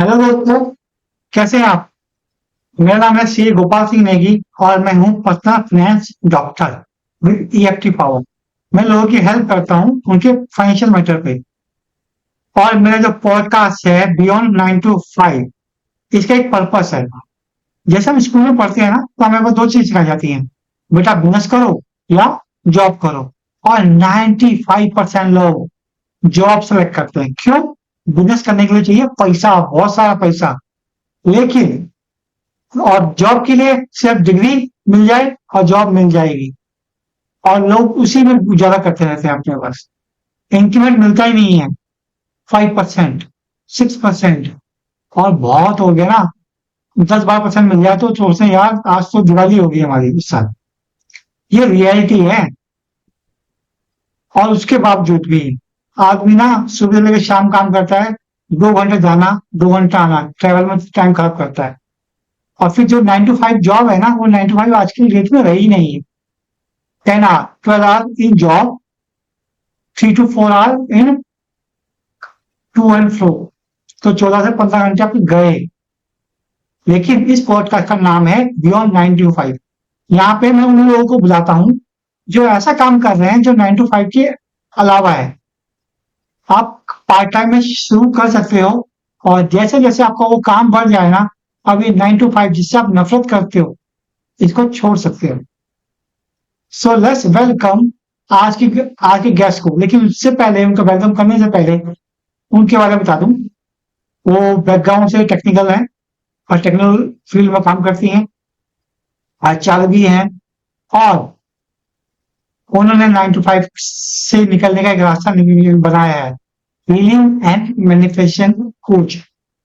Hello दोस्तों, कैसे हैं आप? मेरा नाम है सी गोपाल सिंह नेगी और मैं हूँ personal finance doctor with EFT power. मैं लोगों की हेल्प करता हूँ उनके फाइनेंशियल मैटर पे। और मेरा जो पॉडकास्ट है बियॉन्ड 9 to 5, इसका एक पर्पस है। जैसे हम स्कूल में पढ़ते हैं ना, तो हमें वो दो चीज सिखाई जाती हैं, बेटा बिजनेस करो या जॉब करो। और 95% लोग जॉब सेलेक्ट करते हैं। क्यों? बिजनेस करने के लिए चाहिए पैसा, बहुत सारा पैसा। लेकिन और जॉब के लिए सिर्फ डिग्री मिल जाए और जॉब मिल जाएगी, और लोग उसी में गुजारा करते रहते हैं अपने पास। इंक्रीमेंट मिलता ही नहीं है। 5%, 6%, और बहुत हो गया ना, 10-12% मिल जाए तो सोचते हैं यार आज तो दिवाली होगी हमारी इस साल। ये रियलिटी है। और उसके बावजूद भी आदमी ना सुबह लेकर शाम काम करता है, 2 घंटे जाना 2 घंटा आना, ट्रेवल में टाइम खराब करता है। और फिर जो 9 to 5 जॉब है ना, वो 9 to 5 आज की डेट में रही नहीं है। 10 hours, 12 hours in job, 3 to 4 hours in to and fro. तो 14 से 15 घंटे आपके गए। लेकिन इस पॉडकास्ट का नाम है बियॉन्ड 9 to 5। यहाँ पे मैं उन लोगों को बुलाता हूँ जो ऐसा काम कर रहे हैं जो 9 to 5 के अलावा है। आप पार्ट टाइम में शुरू कर सकते हो, और जैसे जैसे आपका वो काम बढ़ जाए ना, अब ये 9 to 5 जिससे आप नफरत करते हो, इसको छोड़ सकते हो। सो लेट्स वेलकम आज के गेस्ट को। लेकिन उससे पहले, उनका वेलकम करने से पहले उनके बारे में बता दूं। वो बैकग्राउंड से टेक्निकल हैं और टेक्निकल फील्ड में काम करती हैं, आचार्य भी हैं, और उन्होंने 9 to 5 से निकलने का एक रास्ता बनाया है। Healing and manifestation coach.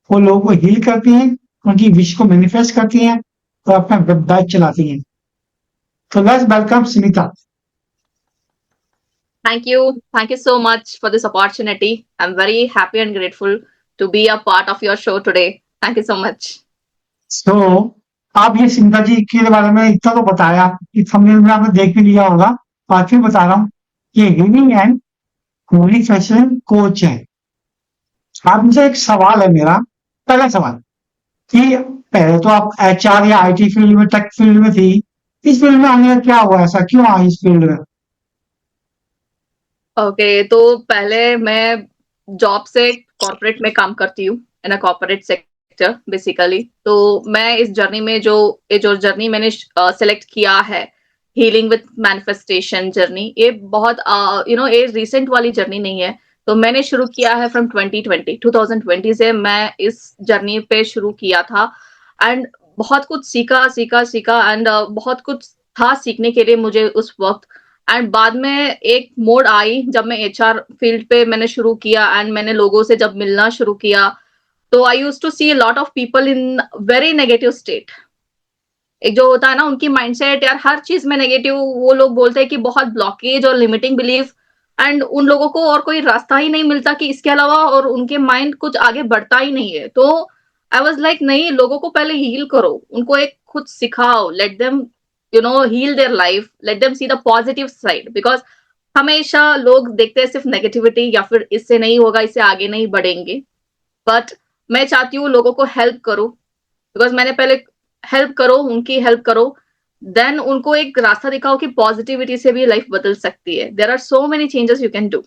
वो लोगों को हील करती हैं, उनकी विश को मैनिफेस्ट करती हैं और अपना वेबसाइट चलाती हैं। तो let's welcome Sunita. Thank you. Thank you so much for this opportunity. I'm very happy and grateful to be a part of your show today. Thank you so much. सो आप ये सुनीता जी के बारे में इतना तो बताया कि थंबनेल में आपने देख भी लिया होगा। और फिर बता रहा हूँ, ये हीलिंग एंड मैनिफेस्टेशन कोच है। आपसे एक सवाल है मेरा, पहला सवाल कि पहले तो आप एचआर या आईटी फील्ड में, टेक फील्ड में थी। इस फील्ड में आने का क्या हुआ, ऐसा क्यों आई इस फील्ड में? ओके, तो पहले मैं जॉब से कॉर्पोरेट में काम करती हूँ, इन अ कॉर्पोरेट सेक्टर बेसिकली। तो मैं इस जर्नी में जो जर्नी मैंने सेलेक्ट किया है, हीलिंग विद मैनिफेस्टेशन जर्नी, ये बहुत ये रिसेंट वाली जर्नी नहीं है। तो मैंने शुरू किया है फ्रॉम 2020 से मैं इस जर्नी पे शुरू किया था। एंड बहुत कुछ सीखा सीखा सीखा एंड बहुत कुछ था सीखने के लिए मुझे उस वक्त। एंड बाद में एक मोड़ आई जब मैं एचआर फील्ड पे मैंने शुरू किया एंड मैंने लोगों से जब मिलना शुरू किया, तो I used to see lot of people in very negative state. एक जो होता है ना उनकी माइंडसेट, यार हर चीज में नेगेटिव, वो लोग बोलते हैं कि बहुत ब्लॉकेज और लिमिटिंग बिलीफ। एंड उन लोगों को और कोई रास्ता ही नहीं मिलता कि इसके अलावा, और उनके माइंड कुछ आगे बढ़ता ही नहीं है। तो आई वॉज लाइक, नहीं, लोगों को पहले हील करो, उनको एक खुद सिखाओ, let them heal their life, let them see the positive side. Because हमेशा लोग देखते हैं सिर्फ नेगेटिविटी, या फिर इससे नहीं होगा, इससे आगे नहीं बढ़ेंगे। बट मैं चाहती हूँ लोगों को हेल्प करो, बिकॉज मैंने पहले हेल्प करो, उनकी हेल्प करो, देन उनको एक रास्ता दिखाओ कि पॉजिटिविटी से भी लाइफ बदल सकती है। There are so many changes you can do.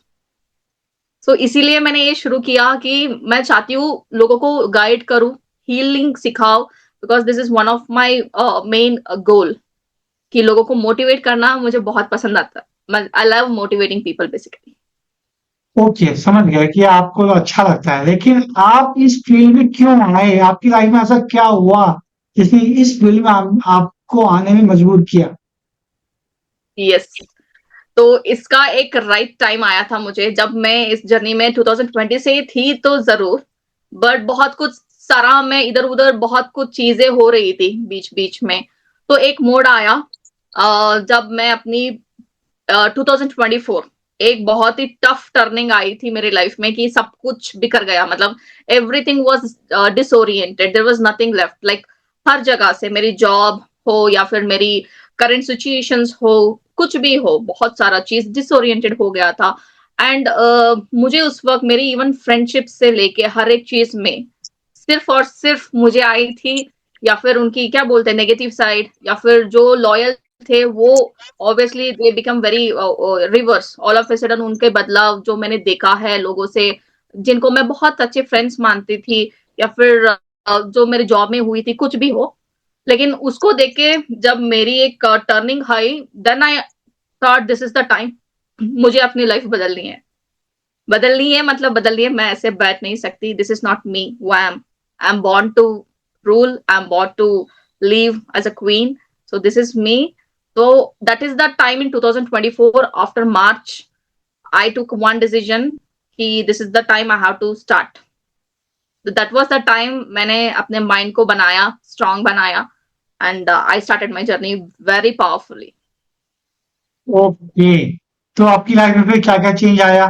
So इसीलिए मैंने ये शुरू किया कि मैं चाहती हूँ लोगों को गाइड करूँ, हीलिंग सिखाओ, because this is one of my main goal, कि लोगों को मोटिवेट करना मुझे बहुत पसंद आता है। I love motivating people basically. Okay, समझ गया कि आपको तो अच्छा लगता है, लेकिन आप इस फील्ड में क्यों आए? आपकी लाइफ में ऐसा क्या हुआ जिसने इस फील्ड में आपको आने में मजबूर किया? यस, तो इसका एक राइट टाइम आया था मुझे, जब मैं इस जर्नी में 2020 से थी तो जरूर, बट बहुत कुछ सारा मैं इधर उधर बहुत कुछ चीजें हो रही थी बीच बीच में। तो एक मोड़ आया जब मैं अपनी 2024, एक बहुत ही टफ टर्निंग आई थी मेरी लाइफ में, कि सब कुछ बिखर गया। मतलब everything was disoriented, there was nothing left. Like हर जगह से, मेरी जॉब हो या फिर मेरी करंट सिचुएशंस हो, कुछ भी हो, बहुत सारा चीज डिसोरिएंटेड हो गया था। एंड मुझे उस वक्त मेरी इवन फ्रेंडशिप से लेके हर एक चीज में सिर्फ और सिर्फ मुझे आई थी, या फिर उनकी क्या बोलते हैं नेगेटिव साइड, या फिर जो लॉयल थे वो obviously they become very reverse all of a sudden. उनके बदलाव जो मैंने देखा है लोगों से, जिनको मैं बहुत अच्छे फ्रेंड्स मानती थी, या फिर जो मेरे जॉब में हुई थी, कुछ भी हो, लेकिन उसको देख के जब मेरी एक टर्निंग आई, then I thought this is the time, मुझे अपनी लाइफ बदलनी है। बदलनी है मतलब बदलनी है, मैं ऐसे बैठ नहीं सकती। This is not me who I am born to rule, I am born to live as a queen, so this is me. So that is the time in 2024 after March I took one decision कि this is the time I have to start. So that was the time मैंने अपने mind को बनाया, strong बनाया, and I started my journey very powerfully. Okay, तो आपकी life में फिर क्या-क्या चेंज आया?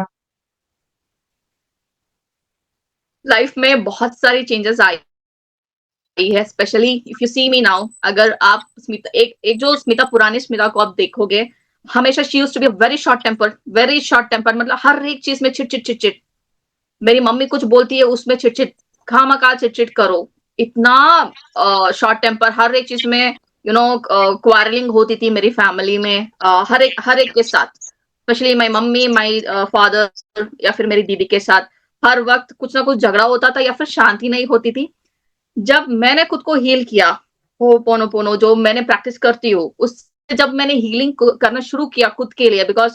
लाइफ में बहुत सारी चेंजेस आई है, specially if you see me now. अगर आप स्मिता एक जो स्मिता, पुरानी स्मिता को आप देखोगे, हमेशा she used to be very short temper, very short temper, मतलब हर एक चीज में चिट चिट चिट चिट। मेरी मम्मी कुछ बोलती है उसमें चिट चिट, खामखा चिट चिट करो, इतना शॉर्ट टेम्पर, हर एक चीज में यू नो क्वारलिंग होती थी मेरी फैमिली में, हर एक के साथ, specially my mummy, my father, या फिर मेरी दीदी के साथ हर वक्त कुछ ना कुछ झगड़ा होता था, या फिर शांति नहीं होती थी। जब मैंने खुद को हील किया, होपोनोपोनो जो मैंने प्रैक्टिस करती हूँ, उससे जब मैंने हीलिंग करना शुरू किया खुद के लिए, बिकॉज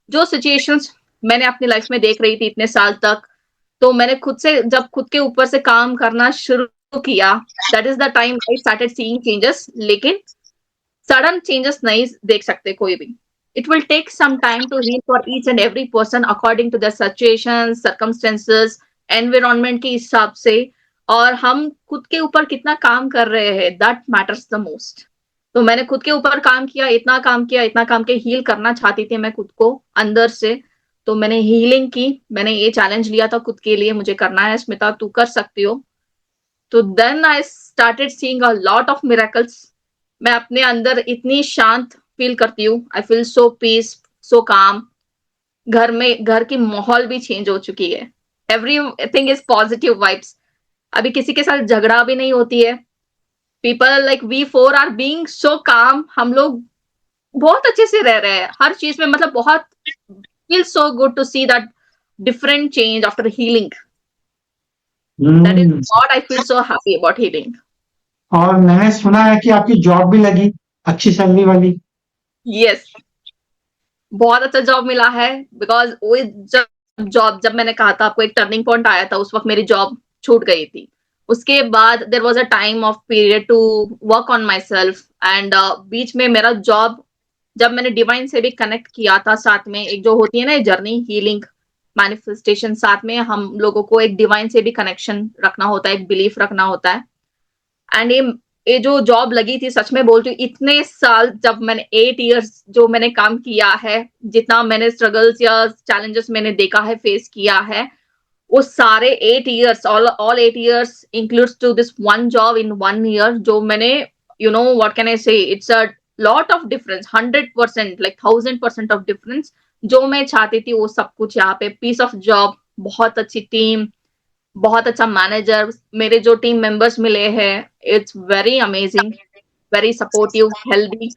जो सिचुएशंस मैंने अपनी लाइफ में देख रही थी इतने साल तक, तो मैंने खुद से जब खुद के ऊपर से काम करना शुरू किया, that is the time I started seeing changes. लेकिन सडन चेंजेस नहीं देख सकते कोई भी, it will take some time to heal for each and every person according to the situation, circumstances, environment के हिसाब से, और हम खुद के ऊपर कितना काम कर रहे हैं, दैट मैटर्स द मोस्ट। तो मैंने खुद के ऊपर काम किया, इतना काम किया, इतना काम किया, हील करना चाहती थी मैं खुद को अंदर से, तो मैंने हीलिंग की। मैंने ये चैलेंज लिया था खुद के लिए, मुझे करना है स्मिता, तू कर सकती हो। तो then I started seeing a lot of miracles. मैं अपने अंदर इतनी शांत फील करती हूँ, आई फील सो पीस, सो काम। घर की माहौल भी चेंज हो चुकी है, एवरीथिंग इज पॉजिटिव वाइब्स। अभी किसी के साथ झगड़ा भी नहीं होती है। People like we for are being so calm, हम लोग बहुत अच्छे से रह रहे हैं हर चीज में, मतलब बहुत feel so good to see that different change after healing. That is hmm, what I feel so happy about healing. और मैंने सुना है कि आपकी जॉब भी लगी, अच्छी सैलरी वाली। यस, बहुत अच्छा जॉब मिला है, बिकॉज वो जब मैंने कहा था आपको, एक टर्निंग पॉइंट आया था, उस वक्त मेरी जॉब छूट गई थी। उसके बाद there was a time of period to work on myself, and बीच में मेरा जॉब, जब मैंने डिवाइन से भी कनेक्ट किया था, साथ में एक जो होती है ना जर्नी, हीलिंग, मैनिफेस्टेशन, साथ में हम लोगों को एक डिवाइन से भी कनेक्शन रखना होता है, एक बिलीफ रखना होता है। एंड ये जो जॉब लगी थी, सच में बोलती हूँ, इतने साल जब मैंने 8 इयर्स जो मैंने काम किया है, जितना मैंने स्ट्रगल्स या चैलेंजेस मैंने देखा है, फेस किया है, वो सारे 8 years, all 8 years includes to this one job in 1 year, जो मैंने you know what can I say, it's a lot of difference, 100%, like 1000% of difference. जो मैं चाहती थी वो सब कुछ यहाँ पे, पीस ऑफ जॉब, बहुत अच्छी टीम, बहुत अच्छा मैनेजर, मेरे जो टीम मेंबर्स मिले हैं, it's very amazing, very supportive, healthy,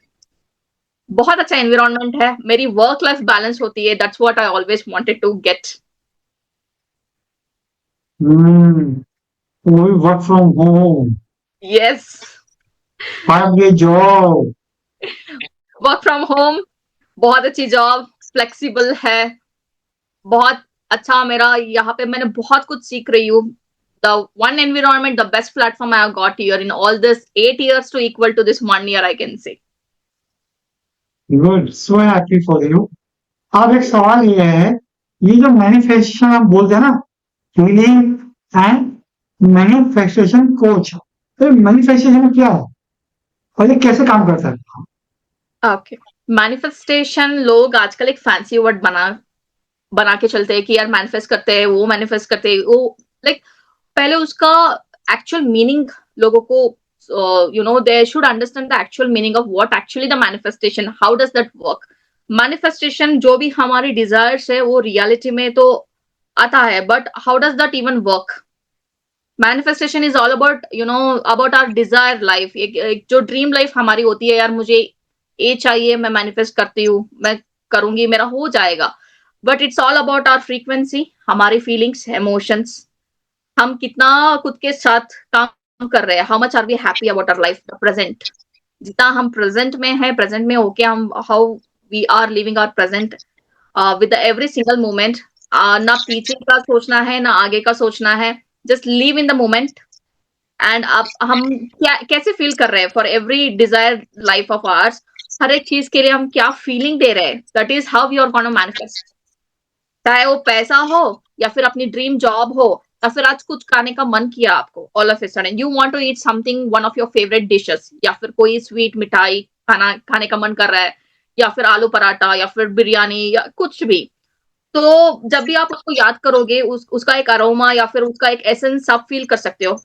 बहुत अच्छा एनवायरनमेंट है। मेरी वर्क लाइफ बैलेंस होती है, that's what I always wanted to get. हुँ, वो भी work from home, yes, 5 day job. Work from home, बहुत अच्छी जॉब, फ्लेक्सिबल है, बहुत अच्छा। मेरा यहाँ पे मैंने बहुत कुछ सीख रही हूँ। The one environment, the best platform I have got here in all this 8 years to equal to this 1 year, I can say. Good, so happy for you. अब एक सवाल ये है, ये जो मैनिफेस्टेशन आप बोलते हैं ना, हीलिंग एंड मैनिफेस्टेशन कोच, तो मैनिफेस्टेशन क्या है और ये कैसे काम करता है? ओके, मैनिफेस्टेशन लोग आजकल एक फैंसी वर्ड बना के चलते हैं कि यार मैनिफेस्ट करते हैं, वो मैनिफेस्ट करते हैं, वो लाइक पहले उसका एक्चुअल मीनिंग लोगों को, you know, they should understand the actual meaning of what actually the manifestation, how does that work. Manifestation जो भी हमारी डिजायर्स है वो रियलिटी में तो आता है, but how does that even work. Manifestation is all about about our desire life. एक जो ड्रीम लाइफ हमारी होती है, यार मुझे ये चाहिए, मैं मैनिफेस्ट करती हूँ, मैं करूंगी, मेरा हो जाएगा। But it's all about our frequency, हमारी फीलिंग्स, इमोशंस, हम कितना खुद के साथ काम कर रहे हैं, how much are we happy about our life, the present. जितना हम प्रेजेंट में है, प्रेजेंट में होके हम how we are living our present with every single moment. ना पीछे का सोचना है, ना आगे का सोचना है, just live in the moment. And आप हम क्या कैसे फील कर रहे हैं for every desire life of ours, हर एक चीज के लिए हम क्या फीलिंग दे रहे हैं, that is how you are gonna manifest. चाहे वो पैसा हो, या फिर अपनी ड्रीम जॉब हो, या फिर आज कुछ खाने का मन किया आपको, all of a sudden you want to eat something, one of your favourite dishes, या फिर कोई स्वीट मिठाई खाना खाने का मन कर रहा है, या फिर आलू पराठा, या फिर बिरयानी, या कुछ भी। तो जब भी आप उसको याद करोगे, उसका एक अरोमा या फिर उसका एक एसेंस आप फील कर सकते हो।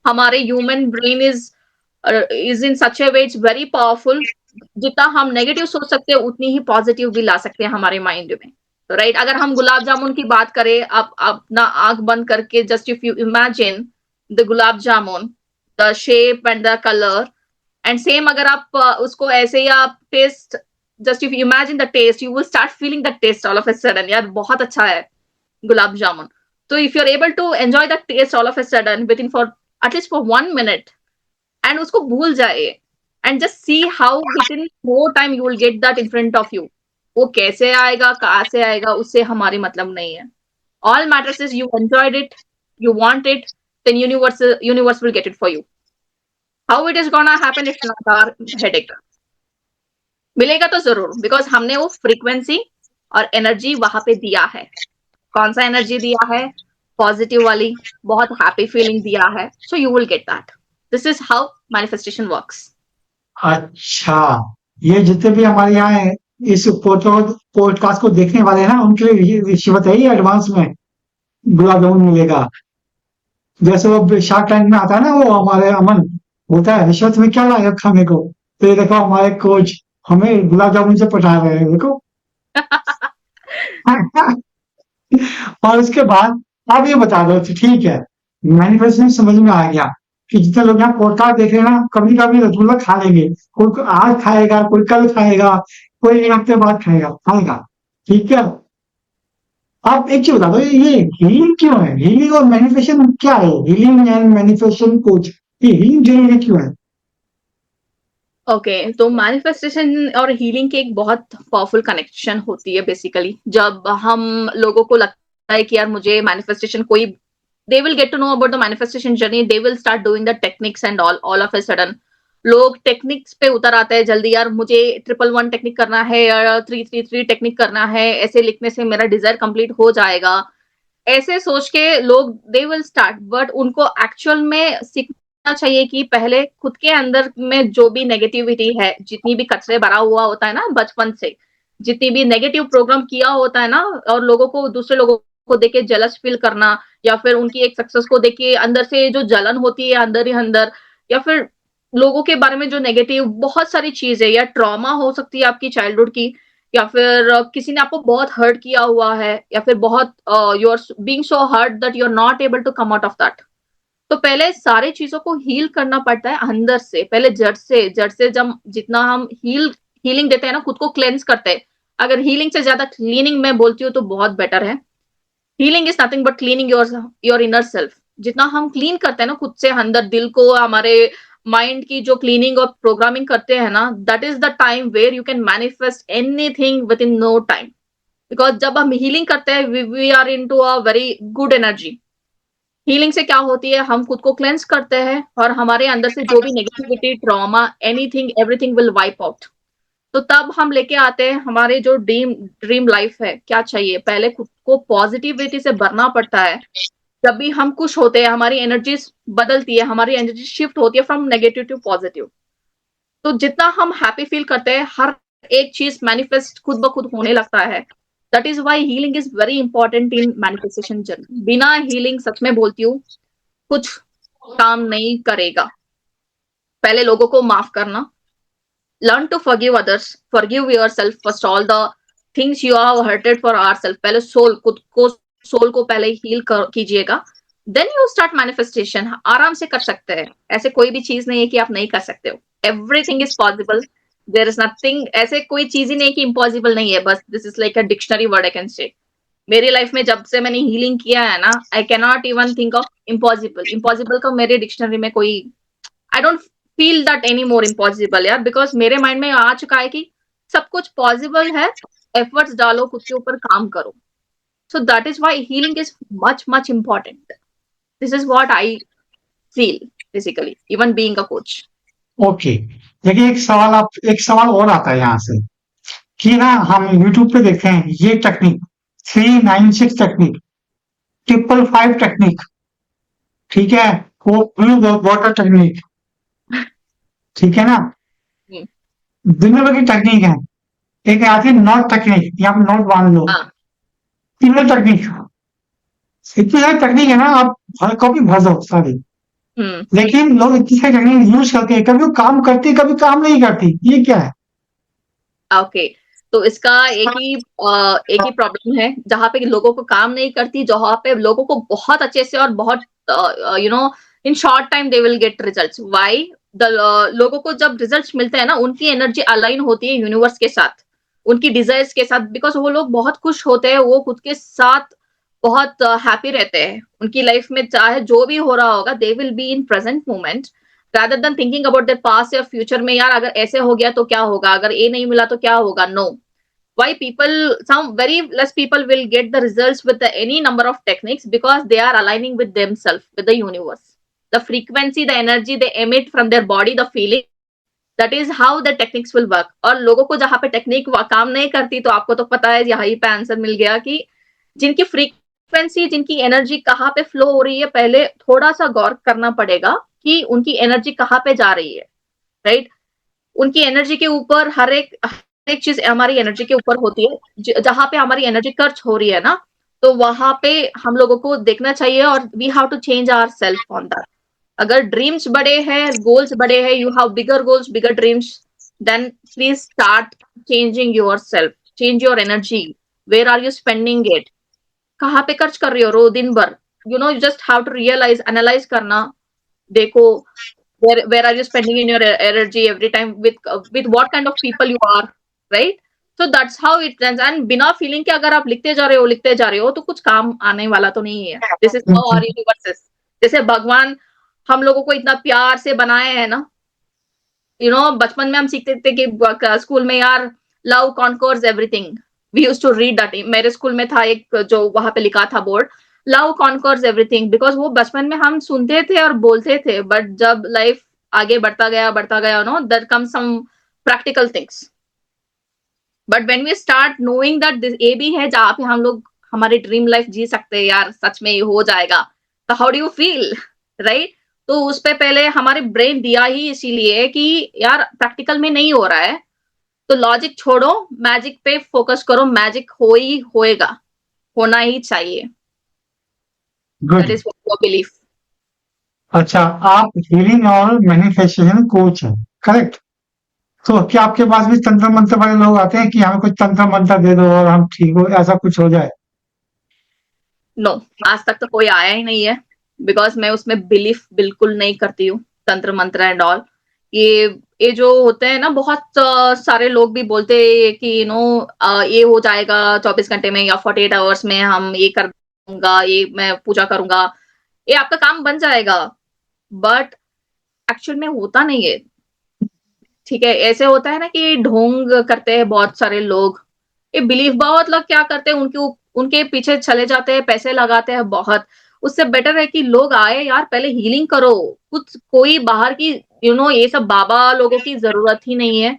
हमारे human brain is in such A way, it's very powerful. जितना हम नेगेटिव सोच सकते हैं, उतनी ही पॉजिटिव भी ला सकते हैं हमारे माइंड में। तो राइट, अगर हम गुलाब जामुन की बात करें, आप अपना आंख बंद करके just if you imagine the gulab jamun, the shape and the colour, and same अगर आप उसको ऐसे ही आप taste, just if you imagine the taste, you will start feeling the taste all of a sudden, यार बहुत अच्छा है गुलाब जामुन। तो if you are able to enjoy the taste all of a sudden within for at least for 1 minute, and उसको भूल जाए, and just see how with in more time you will get that in front of you. वो कैसे आएगा, कहाँ से आएगा, उससे हमारी मतलब नहीं है। All matters is you enjoyed it, you want it, then universe will get it for you. How it is gonna happen, it's not our headache. मिलेगा तो जरूर, बिकॉज हमने वो फ्रीक्वेंसी और एनर्जी वहां पे दिया है। कौन सा एनर्जी दिया है? पॉजिटिव वाली, बहुत हैप्पी फीलिंग दिया है, so you will get that. This is how manifestation works. अच्छा, ये जितने भी हमारे यहाँ है, इस पॉडकास्ट को देखने वाले हैं ना, उनके लिए रिश्वत है ये एडवांस में गुलाब जामुन मिलेगा। जैसे वो शार्क टैंक में आता है ना, वो हमारे अमन होता है, रिश्वत में क्या लाएगा खाने को। तो ये देखो हमारे कोच हमें गुलाब जामुन से पटा रहे हैं, देखो। और उसके बाद आप ये बता दो, तो ठीक है, मैनिफेस्टेशन समझ में आ गया कि जितने लोग यहाँ पॉडकास्ट देख रहे हैं ना, कभी कभी रसगुल्ला खा लेंगे। कोई आज खाएगा, कोई कल खाएगा, कोई 1 हफ्ते बाद खाएगा। ठीक है, आप एक चीज बता दो, ये हीलिंग क्यों है? हीलिंग और मैनिफेस्टेशन क्या है? हीलिंग एंड मैनिफेस्टेशन कोच, ये हीलिंग जरूरी क्यों है? ओके, तो मैनिफेस्टेशन और हीलिंग की एक बहुत पावरफुल कनेक्शन होती है। बेसिकली जब हम लोगों को लगता है कि यार मुझे मैनिफेस्टेशन कोई, they will get to know about the manifestation journey, they will start doing the techniques and all of a sudden लोग टेक्निक्स पे उतर आते हैं जल्दी। यार मुझे 111 टेक्निक करना है, या 333 टेक्निक करना है, ऐसे लिखने से मेरा डिजायर कंप्लीट हो जाएगा, ऐसे सोच के लोग दे विल स्टार्ट। बट उनको एक्चुअल में सीखना चाहिए कि पहले खुद के अंदर में जो भी नेगेटिविटी है, जितनी भी कचरे भरा हुआ होता है ना बचपन से, जितनी भी नेगेटिव प्रोग्राम किया होता है ना, और लोगों को, दूसरे लोगों को देख के जलस फील करना, या फिर उनकी एक सक्सेस को देख के अंदर से जो जलन होती है अंदर ही अंदर, या फिर लोगों के बारे में जो नेगेटिव बहुत सारी चीज है, या ट्रॉमा हो सकती है आपकी चाइल्डहुड की, या फिर किसी ने आपको बहुत हर्ट किया हुआ है, या फिर बहुत you are being so hurt that you are not able to come out of that. तो पहले सारी चीजों को हील करना पड़ता है अंदर से, पहले जड़ से जब जितना हम हीलिंग देते हैं ना, खुद को क्लेंस करते हैं। अगर हीलिंग से ज्यादा क्लीनिंग मैं बोलती हूँ तो बहुत बेटर है। Healing is nothing but cleaning your inner self. जितना हम क्लीन करते हैं ना खुद से अंदर, दिल को, हमारे माइंड की जो क्लीनिंग और प्रोग्रामिंग करते हैं ना, that is the time where you can manifest anything within no time. Because जब हम हीलिंग करते हैं, we are into a very good energy. Healing से क्या होती है, हम खुद को क्लेंस करते हैं, और हमारे अंदर से जो भी negativity, trauma, anything, everything will wipe out. तो तब हम लेके आते हैं हमारे जो ड्रीम ड्रीम लाइफ है। क्या चाहिए, पहले खुद को पॉजिटिविटी से भरना पड़ता है। जब भी हम खुश होते हैं, हमारी एनर्जी बदलती है, हमारी एनर्जी शिफ्ट होती है फ्रॉम नेगेटिव टू पॉजिटिव। तो जितना हम हैप्पी फील करते हैं, हर एक चीज मैनिफेस्ट खुद ब खुद होने लगता है। That is why healing is very important in manifestation journey. बिना हीलिंग, सच में बोलती हूँ, कुछ काम नहीं करेगा। पहले लोगों को माफ करना, learn to forgive others, forgive yourself first, all the things you have hurted for ourselves. पहले सोल, खुद को, सोल को पहले हील कीजिएगा, देन यू स्टार्ट मैनिफेस्टेशन। आराम से कर सकते हैं, ऐसे कोई भी चीज नहीं है कि आप नहीं कर सकते हो। Everything is possible, there is nothing, ऐसे कोई चीज ही नहीं कि इम्पॉसिबल नहीं है। बस this is like a dictionary word I can say. मेरी लाइफ में जब से मैंने हीलिंग किया है ना, I can not even think of impossible. Impossible का मेरे डिक्शनरी में कोई, I don't feel that any more impossible यार, बिकॉज मेरे माइंड में आ चुका है कि सब कुछ पॉसिबल है। एफर्ट्स डालो, खुद के ऊपर काम करो। So that is why healing is much much important. This is what I feel basically, even being a coach. Okay, देखिए एक सवाल और आता है यहाँ से कि ना हम यूट्यूब पे देखते हैं ये टेक्निक 396 टेक्निक, 555 टेक्निक, ठीक है, वो ब्लू वाटर टेक्निक, ठीक है ना, दुनिया भर की टेक्निक है। एक आती है नॉट टेक्निक, यहाँ पे नॉट बांध लो, हाँ। तीनों टेक्निक, इतनी सारी टेक्निक है ना, आप कॉपी भर दो सारी। लेकिन लोग इतनी सारी टेक्निक यूज करते हैं, कभी वो काम करती, कभी काम नहीं करती, ये क्या है? ओके, तो इसका एक ही प्रॉब्लम है, जहां पे लोगों को काम नहीं करती, जहां पे लोगों को बहुत अच्छे से और बहुत you know in short time they will gate results. Why? The लोगों को जब रिजल्ट्स मिलते हैं ना, उनकी एनर्जी अलाइन होती है यूनिवर्स के साथ, उनकी डिजायर्स के साथ, बिकॉज वो लोग बहुत खुश होते हैं, वो खुद के साथ बहुत हैप्पी रहते हैं। उनकी लाइफ में चाहे जो भी हो रहा होगा, they will be in present moment rather than thinking about their past या फ्यूचर में, यार अगर ऐसे हो गया तो क्या होगा, अगर ये नहीं मिला तो क्या होगा। No, why people, some very less people will get the results with any number of techniques, because they are aligning with themselves, with the universe, the frequency, the energy they emit from their body, the feeling, that is how the techniques will work। और लोगों को जहां पे technique काम नहीं करती, तो आपको तो पता है, यही पे आंसर मिल गया कि जिनकी फ्रीक्वेंसी, जिनकी एनर्जी कहाँ पे फ्लो हो रही है, पहले थोड़ा सा गौर करना पड़ेगा कि उनकी एनर्जी कहाँ पे जा रही है, राइट। उनकी एनर्जी के ऊपर हर एक चीज हमारी एनर्जी के ऊपर होती है। जहां पे हमारी एनर्जी खर्च हो रही है ना, तो वहां पे हम लोगों को देखना चाहिए, और we have to change our self on that. अगर ड्रीम्स बड़े हैं, गोल्स बड़े हैं, you have bigger goals, bigger dreams, then please start changing your self, change your energy. Where are you spending it? कहाँ पे खर्च कर रही हो रो दिन भर? You just have to realise, analyse करना। देखो, where are you spending in your energy every time, with what kind of people you are, right? So that's how it runs। and बिना फीलिंग के अगर आप लिखते जा रहे हो तो कुछ काम आने वाला तो नहीं है। This is how are universes. जैसे भगवान हम लोगों को इतना प्यार से बनाए हैं ना, बचपन में हम सीखते थे कि स्कूल में, यार love conquers everything. We used to read that. मेरे स्कूल में था एक, जो वहां पे लिखा था board, love conquers everything, because वो बचपन में हम सुनते थे और बोलते थे, बट जब लाइफ आगे बढ़ता गया, there come some practical things. But when we start knowing that this, ये भी है जहाँ पे हम लोग हमारी ड्रीम लाइफ जी सकते हैं, यार सच में ये हो जाएगा, तो how do you feel, right? तो उस पे पहले हमारे ब्रेन दिया ही इसीलिए कि यार प्रैक्टिकल में नहीं हो रहा है, तो लॉजिक छोड़ो, मैजिक पे फोकस करो, मैजिक हो ही होएगा, होना ही चाहिए। Good. That is what your belief. अच्छा, आप हीलिंग और मैनिफेस्टेशन कोच हैं, करेक्ट? तो क्या आपके पास भी तंत्र मंत्र वाले लोग आते हैं कि हमें कुछ तंत्र मंत्र दे दो और हम ठीक हो, ऐसा कुछ हो जाए? नो, आज तक तो कोई आया ही नहीं है, बिकॉज मैं उसमें बिलीफ बिल्कुल नहीं करती हूँ, तंत्र मंत्र एंड ऑल। ये ये जो होते हैं ना, बहुत सारे लोग भी बोलते हैं कि ये हो जाएगा 24 घंटे में या 48 आवर्स में, हम ये कर दूंगा, ये मैं पूजा करूंगा, ये आपका काम बन जाएगा, बट एक्चुअल में होता नहीं है। ठीक है, ऐसे होता है ना कि ढोंग करते हैं बहुत सारे लोग, ये बिलीफ, बहुत लोग क्या करते हैं, उनके पीछे चले जाते हैं, पैसे लगाते हैं बहुत। उससे बेटर है कि लोग आए, यार पहले हीलिंग करो। कुछ कोई बाहर की ये सब बाबा लोगों की जरूरत ही नहीं है।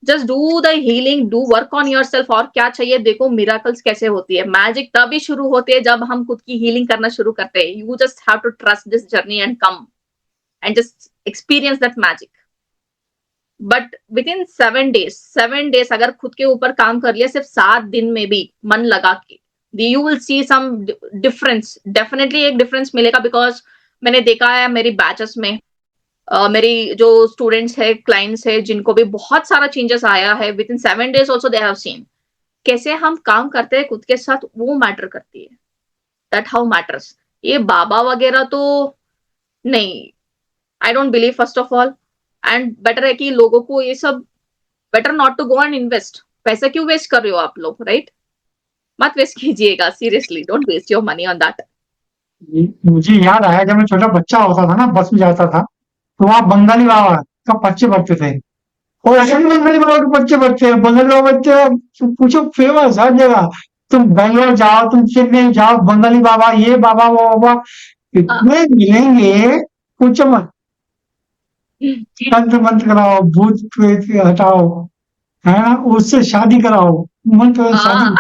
Just do the healing, do work on your self. और क्या चाहिए, देखो मिराकल्स कैसे होती है। मैजिक तभी शुरू होती है जब हम खुद की हीलिंग करना शुरू करते हैं। You just have to trust this journey and come and just experience that magic. But within 7 days अगर खुद के ऊपर काम कर लिया, सिर्फ 7 दिन में भी मन लगा के, you will see some difference. Definitely एक डिफरेंस मिलेगा, बिकॉज मैंने देखा है मेरी बैचेस में, मेरी जो स्टूडेंट्स है, क्लाइंट्स है, जिनको भी बहुत सारा चेंजेस आया है with in 7 days also they have seen. कैसे हम काम करते हैं खुद के साथ, वो मैटर करती है। That how matters. ये बाबा वगैरह तो नहीं, I don't believe first of all. And better है कि लोगों को ये सब, better not to go and invest. पैसे क्यों वेस्ट कर रहे हो आप लोग, राइट? मत वेस्ट कीजिएगा, seriously don't waste your money on that. मुझे याद आया जब मैं छोटा बच्चा होता था ना, बस में जाता था, तो वहाँ बंगाली बाबा का पर्चे पड़ते थे। और ऐसे भी बंगाली बाबा के पर्चे पड़ते हैं, बंगाली बाबा बच्चे पूछो, फेमस हर जगह। तुम बैंगलोर जाओ, तुम चेन्नई जाओ, बंगाली बाबा, ये बाबा वो बाबा हाँ। इतने मिलेंगे, पूछो मत। तंत्र मंत्र कराओ, भूत प्रेत हटाओ, है ना, उससे शादी कराओ, मन तो शादी। हाँ।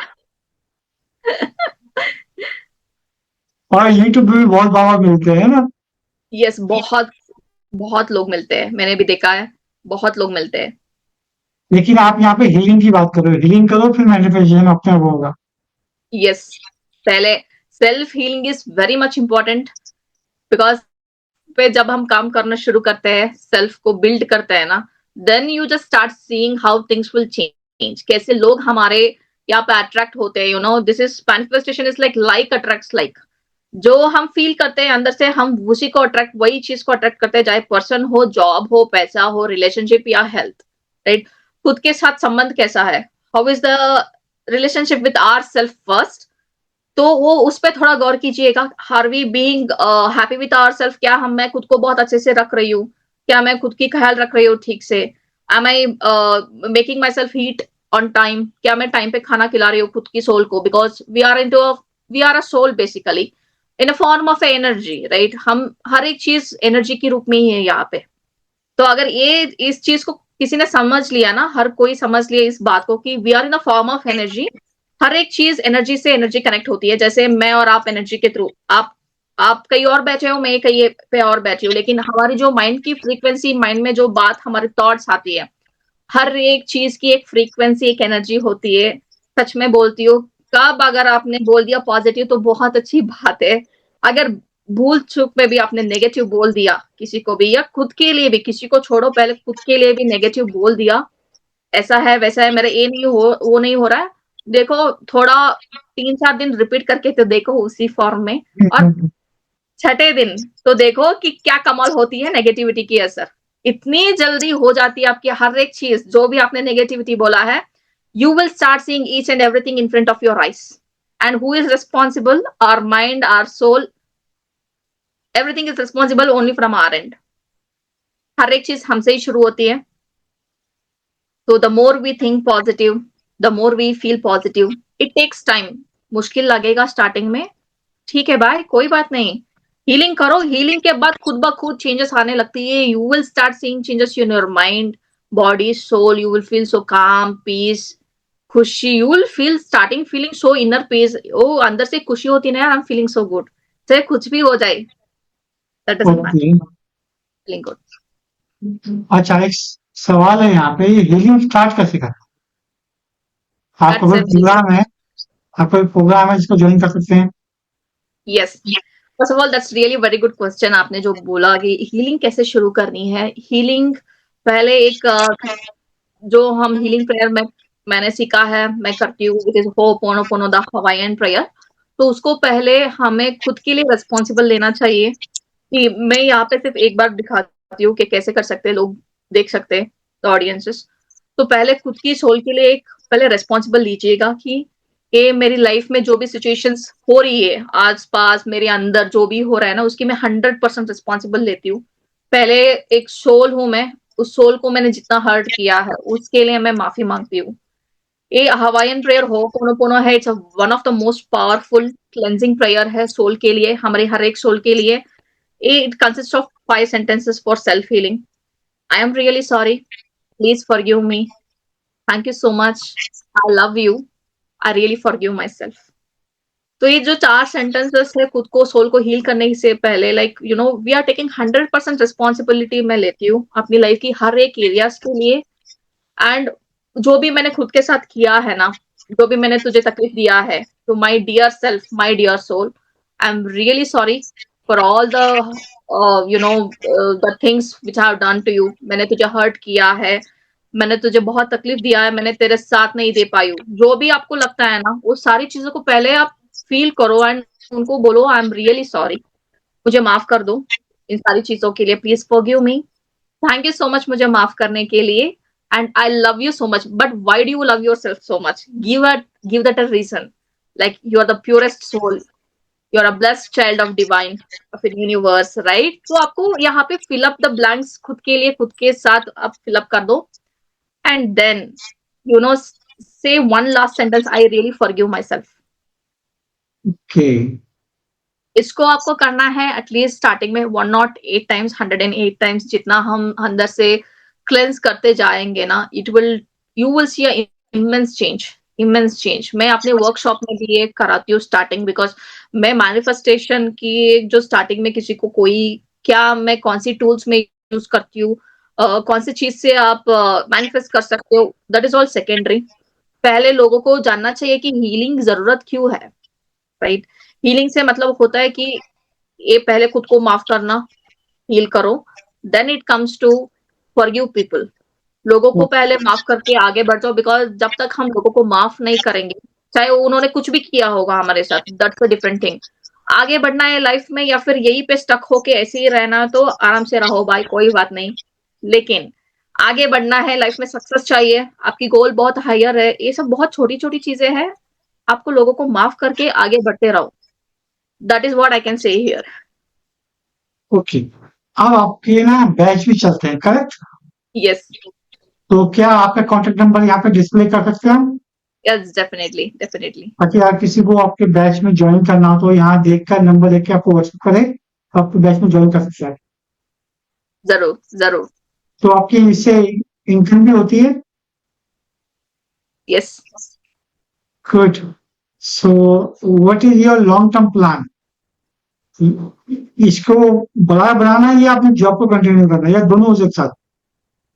और यूट्यूब पे भी बहुत बाबा मिलते हैं ना। यस, बहुत बहुत लोग मिलते हैं, मैंने भी देखा है, बहुत लोग मिलते हैं। लेकिन आप यहाँ पे हीलिंग की बात कर रहे हो, हीलिंग करो फिर मैनिफेस्टेशन अपने आप होगा। यस, पहले self healing is very much important, because पे जब हम काम करना शुरू करते हैं, सेल्फ को बिल्ड करते हैं ना, then you just start seeing how things will change, कैसे लोग हमारे यहाँ पे अट्रैक्ट होते हैं। You know, this is manifestation is like attracts like. जो हम फील करते हैं अंदर से, हम उसी को अट्रैक्ट, वही चीज को अट्रैक्ट करते हैं, चाहे पर्सन हो, जॉब हो, पैसा हो, रिलेशनशिप या हेल्थ, राइट? खुद के साथ संबंध कैसा है, how is the relationship with our self first, तो वो उस पर थोड़ा गौर कीजिएगा। Are we being happy with our self? क्या हम, मैं खुद को बहुत अच्छे से रख रही हूँ? क्या मैं खुद की ख्याल रख रही हूँ ठीक से? Am I making my self eat on time? क्या मैं टाइम पे खाना खिला रही हूँ खुद की सोल को? Because we are a soul basically, in a form of energy, right? हम हर एक चीज एनर्जी के रूप में ही है यहाँ पे। तो अगर ये इस चीज को किसी ने समझ लिया ना, हर कोई समझ लिया इस बात को कि we are in a form of energy, हर एक चीज एनर्जी से एनर्जी कनेक्ट होती है। जैसे मैं और आप एनर्जी के थ्रू, आप कहीं और बैठे हो, मैं कहीं पे और बैठी हूँ, लेकिन हमारी जो माइंड की फ्रीक्वेंसी, माइंड में जो बात, हमारे थॉट्स आती है, हर एक चीज की एक फ्रीक्वेंसी, एक एनर्जी होती है। सच में बोलती हूँ, कब अगर आपने बोल दिया पॉजिटिव तो बहुत अच्छी बात है। अगर भूल चूक में भी आपने नेगेटिव बोल दिया किसी को भी, या खुद के लिए भी, किसी को छोड़ो, पहले खुद के लिए भी नेगेटिव बोल दिया, ऐसा है वैसा है, मेरा ये नहीं हो, वो नहीं हो रहा है, देखो थोड़ा 3-4 दिन रिपीट करके तो देखो उसी फॉर्म में, और छठे दिन तो देखो कि क्या कमाल होती है नेगेटिविटी की असर। इतनी जल्दी हो जाती है आपकी हर एक चीज, जो भी आपने नेगेटिविटी बोला है, you will start seeing each and everything in front of your eyes. And who is responsible? Our mind, our soul, everything is responsible only from our end. हर एक चीज हमसे ही शुरू होती है। तो the more we think positive, the more we feel positive. It takes time, मुश्किल लगेगा starting में, ठीक है भाई, कोई बात नहीं। हीलिंग करो, हीलिंग के बाद खुद ब खुद चेंजेस आने लगती है। You will start seeing changes in your mind, body, soul. You will feel so calm, peace, खुशी। You will feel starting feeling so inner peace. Oh, अंदर से खुशी होती है ना, I am feeling so good, चाहे कुछ भी हो जाए, that doesn't matter, okay. Feeling good. अच्छा, एक सवाल है यहाँ पे, हीलिंग स्टार्ट कैसे करें? आपका दैट्स कोई अ प्रोग्राम है? आपका कोई प्रोग्राम है जिसको ज्वाइन कर सकते हैं? Yes, first of all that's really very good question. आपने जो बोला कि हीलिंग कैसे शुरू करनी है, हीलिंग पहले एक जो हम हीलिंग प्रेयर में, मैंने सीखा है, मैं करती हूँ, it is ho'oponopono, the Hawaiian prayer. तो उसको पहले हमें खुद के लिए रिस्पॉन्सिबल लेना चाहिए। कि मैं यहाँ पे सिर्फ एक बार दिखाती हूँ कि कैसे कर सकते हैं लोग, देख सकते हैं ऑडियंसेस। तो पहले खुद की सोल के लिए एक पहले रिस्पॉन्सिबल लीजिएगा कि ये मेरी लाइफ में जो भी सिचुएशंस हो रही है, आस पास मेरे अंदर जो भी हो रहा है ना, उसकी मैं 100% रिस्पॉन्सिबल लेती हूँ। पहले एक सोल हूं मैं, उस सोल को मैंने जितना हर्ट किया है उसके लिए मैं माफी मांगती हूँ। ये हवाईयन प्रेयर होपोनोपोनो है, it's one of the most powerful cleansing prayer है सोल के लिए, हमारे हर एक सोल के लिए। It consists of 5 sentences for self-healing. I am really sorry. Please forgive me. Thank you so much. I love you. I really forgive myself. तो ये जो 4 sentences है खुद को, सोल को हील करने से पहले, like you know, we are taking 100% responsibility, मैं लेती हूँ अपनी लाइफ की हर एक एरियाज के लिए। एंड जो भी मैंने खुद के साथ किया है ना, जो भी मैंने तुझे तकलीफ दिया है, तो my dear self, my dear soul, I am really sorry for all the you know the things which I have done to you. मैंने तुझे हर्ट किया है, मैंने तुझे बहुत तकलीफ दिया है, मैंने तेरे साथ नहीं दे पाई हूँ। जो भी आपको लगता है ना, वो सारी चीजों को पहले आप फील करो एंड उनको बोलो आई एम रियली सॉरी, मुझे माफ कर दो इन सारी चीजों के लिए, please forgive me, thank you so much मुझे माफ करने के लिए, and I love you so much, but why do you love yourself so much, give that a reason, like you are the purest soul, you are a blessed child of divine of in universe, right? तो आपको यहाँ पे fill up the blanks खुद के लिए, खुद के साथ आप फिल अप कर दो, एंड देन यू नो से one last sentence, I really forgive my self. Okay. इसको आपको करना है एटलीस्ट स्टार्टिंग में 108 टाइम्स, 108 टाइम्स, जितना हम अंदर से क्लेंस करते जाएंगे ना, it will, you will C immense change, immense change. मैं अपने वर्कशॉप में भी ये कराती हूँ स्टार्टिंग, बिकॉज मैं मैनिफेस्टेशन की जो स्टार्टिंग में किसी को कोई क्या, मैं कौन सी टूल्स में यूज करती हूँ, कौन सी चीज से आप मैनिफेस्ट कर सकते हो, दैट इज ऑल सेकेंडरी। पहले लोगों को जानना चाहिए कि हीलिंग जरूरत क्यों है, राइट? हीलिंग से मतलब होता है कि ये पहले खुद को माफ करना, हील करो, then it comes to forgive people. लोगों को पहले माफ करके आगे बढ़ जाओ, बिकॉज जब तक हम लोगों को माफ नहीं करेंगे, चाहे उन्होंने कुछ भी किया होगा हमारे साथ, दैट्स अ डिफरेंट थिंग। आगे बढ़ना है लाइफ में, या फिर यही पे स्टक होके ऐसे ही रहना, तो आराम से रहो भाई, कोई बात नहीं। लेकिन आगे बढ़ना है लाइफ में, सक्सेस चाहिए, आपकी गोल बहुत हायर है, ये सब बहुत छोटी छोटी चीजें हैं, आपको लोगों को माफ करके आगे बढ़ते रहो, that is what I can say here. Okay. अब आपके ना बैच भी चलते हैं, करेक्ट? यस, तो क्या आपका कॉन्टेक्ट नंबर यहाँ पे डिस्प्ले कर सकते हैं हम? यस, डेफिनेटली, डेफिनेटली, ताकि यार किसी को आपके बैच में ज्वाइन करना हो तो यहाँ देखकर नंबर देख के आपको व्हाट्सएप करे, तो आपके बैच में ज्वाइन कर सकते हैं। जरूर, जरूर, तो आपकी इससे इनकम भी होती है? Yes. Good. So what is your long term plan? इसको बड़ा बनाना है या अपने जॉब को कंटिन्यू करना है, या दोनों एक साथ?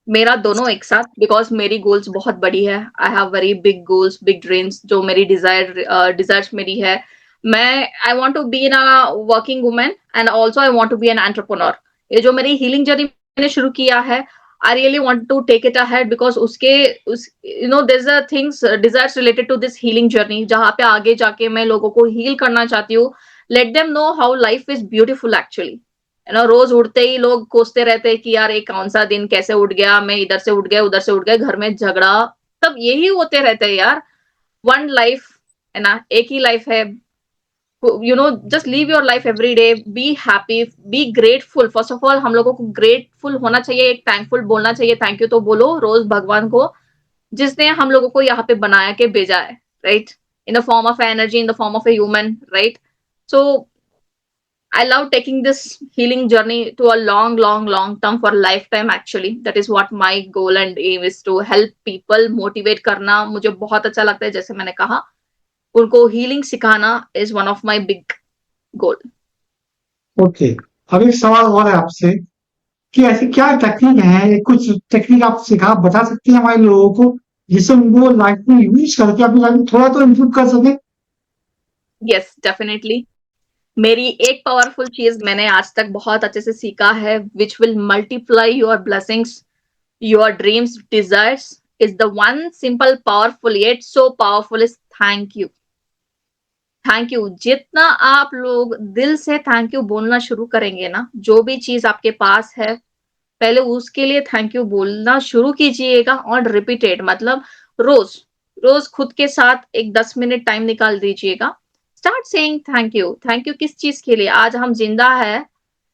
मेरा दोनों एक साथ, बिकॉज मेरी गोल्स बहुत बड़ी है, I have very big goals, big dreams, जो मेरी डिजायर्स मेरी है। मैं I want to be an working women, and also I want to be an entrepreneur. ये जो मेरी हीलिंग जर्नी मैंने शुरू किया है, I really want to take it ahead, because उसके उस you know there are things, desires related to this healing journey, जहाँ पे आगे जाके मैं लोगों को हील करना चाहती हूँ, let them know how life is beautiful actually. रोज उठते ही लोग कोसते रहते हैं कि यार ये कौन सा दिन कैसे उठ गया, मैं इधर से उठ गया, उधर से उठ गया, घर में झगड़ा, सब यही होते रहते हैं यार। वन लाइफ है ना, एक ही लाइफ है, just leave your life every day, be happy, be grateful. First of all हम लोगों को ग्रेटफुल होना चाहिए, एक थैंकफुल बोलना चाहिए, थैंक यू तो बोलो रोज भगवान को, जिसने हम लोगों को यहाँ पे बनाया के भेजा है, right? In the form of energy, in the form of a human, right? So I love taking this healing journey to a long, long, long term for lifetime actually. That is what my goal and aim is, to help people, motivate करना मुझे बहुत अच्छा लगता है, जैसे मैंने कहा, उनको healing सिखाना is one of my big goal. Okay. अब एक सवाल और है आपसे कि ऐसी क्या टेक्निक है, कुछ टेक्निक आप सिखा बता सकती हैं हमारे लोगों को, जिससे उनको लाइफ में यूज करके अपनी लाइफ में थोड़ा तो इम्प्रूव कर सके? Yes, definitely. मेरी एक पावरफुल चीज मैंने आज तक बहुत अच्छे से सीखा है, which will multiply your blessings, your dreams, desires, is the one simple, powerful yet so powerful is thank you. Thank you. जितना आप लोग दिल से थैंक यू बोलना शुरू करेंगे ना, जो भी चीज आपके पास है, पहले उसके लिए थैंक यू बोलना शुरू कीजिएगा, और रिपीटेड, मतलब रोज रोज खुद के साथ एक 10 मिनट टाइम निकाल दीजिएगा, start saying thank you. Thank you किस चीज के लिए? आज हम जिंदा है,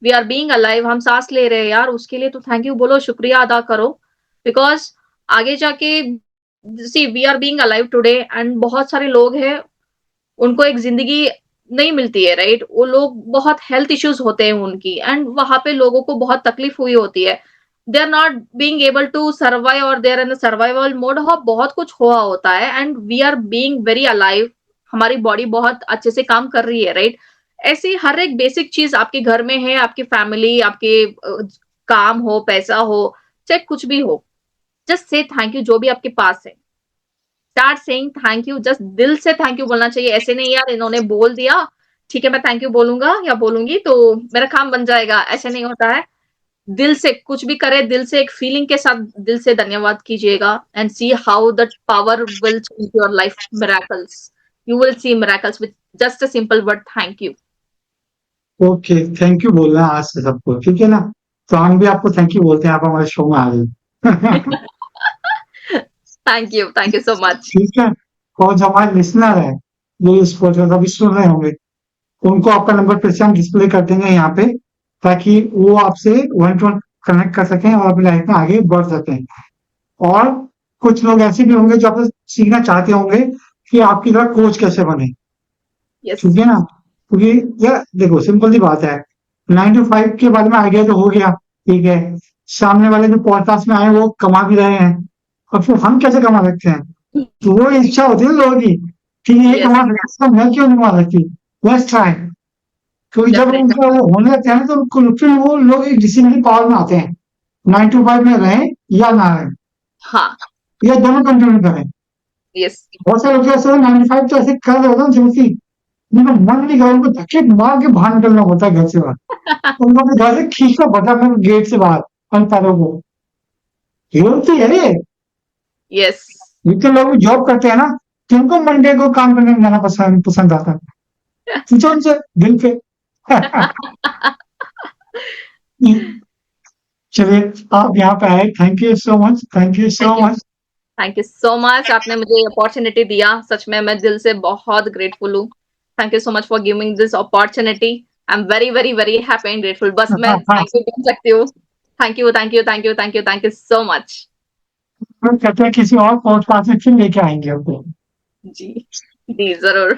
वी आर बीइंग अलाइव, हम सांस ले रहे हैं यार, उसके लिए तो थैंक यू बोलो, शुक्रिया अदा करो। बिकॉज आगे जाके, see, we are being alive today, and बहुत सारे लोग हैं, उनको एक जिंदगी नहीं मिलती है, राइट? वो लोग बहुत हेल्थ इश्यूज होते हैं उनकी, एंड वहां पे लोगों को बहुत तकलीफ हुई होती है, they are not being able to survive, और they are in survival mode, बहुत कुछ हुआ होता है, and we are being very alive, हमारी बॉडी बहुत अच्छे से काम कर रही है, राइट? ऐसी हर एक बेसिक चीज आपके घर में है, आपकी फैमिली, आपके काम हो, पैसा हो, चाहे कुछ भी हो, जस्ट से थैंक यू, जो भी आपके पास है, start saying thank you, just दिल से थैंक यू बोलना चाहिए। ऐसे नहीं यार इन्होंने बोल दिया, ठीक है मैं थैंक यू बोलूंगा या बोलूंगी तो मेरा काम बन जाएगा, ऐसे नहीं होता है। दिल से कुछ भी करे, दिल से एक फीलिंग के साथ दिल से धन्यवाद कीजिएगा, and see how that power will change your life, miracles, you will C miracles with just a simple word thank you. Okay, thank you बोलना है आज से सबको, ठीक है ना? तो हम भी आपको थैंक यू बोलते हैं, आप हमारे शो में आ गए। Thank you so much. ठीक है? और जो हमारे लिसनर है, जो इस पॉडकास्ट अभी सुन रहे होंगे, उनको आपका नंबर फिर से हम डिस्प्ले कर देंगे यहाँ पे, ताकि वो आपसे वन टू वन कनेक्ट कर सकें और अपनी लाइफ में आगे बढ़ सकें। और कुछ लोग ऐसे भी होंगे जो आपसे सीखना चाहते होंगे कि आपकी तरह कोच कैसे बने, यस। ठीक है ना? क्योंकि यार देखो, सिंपल सी बात है, 9 to 5 के बारे में आइडिया तो हो गया, ठीक है? सामने वाले जो पॉडकास्ट में आए वो कमा भी रहे हैं, और फिर हम कैसे कमा सकते हैं? तो वो इच्छा होती है ना लोगों की, ठीक है, ये यस, कमा सकते हैं, मैं क्यों नहीं कमा सकती? Let's try. क्योंकि जब डेफिनेटली। उनका वो होने लगता है ना, तो उनको फिर वो लोग एक डिसीजन की पावर में आते हैं, 9 to 5 में रहें या ना रहें, हाँ। या दोनों कंटिन्यू करें। यस। बहुत सारे लोग ऐसे 9 to 5 तो ऐसे कर रहे होते हैं जबकि उनका मन नहीं कर, उनको धक्के मार के बाहर निकलना होता है घर से बाहर, उनको अपने घर से खींचना पड़ता है अपने गेट से बाहर, अपने पैरों को। हीरो तो है ये। यस। जितने लोग जॉब करते हैं ना, जिनको मंडे को काम करने में जाना पसंद पसंद आता है, पूछो उनसे दिल पे। चलिए, आप यहाँ पे आए, thank you so much, thank you so much. Thank you so much, आपने मुझे अपॉर्चुनिटी दिया, सच में मैं दिल से बहुत ग्रेटफुल हूँ। Thank you so much for giving this opportunity. I am very very very happy and grateful. बस मैं थैंक यू बोल सकती हूँ। Thank you thank you thank you thank you thank you so much. कहते हैं किसी और पॉडकास्ट में फिर लेके आएंगे आपको। जी जी जरूर।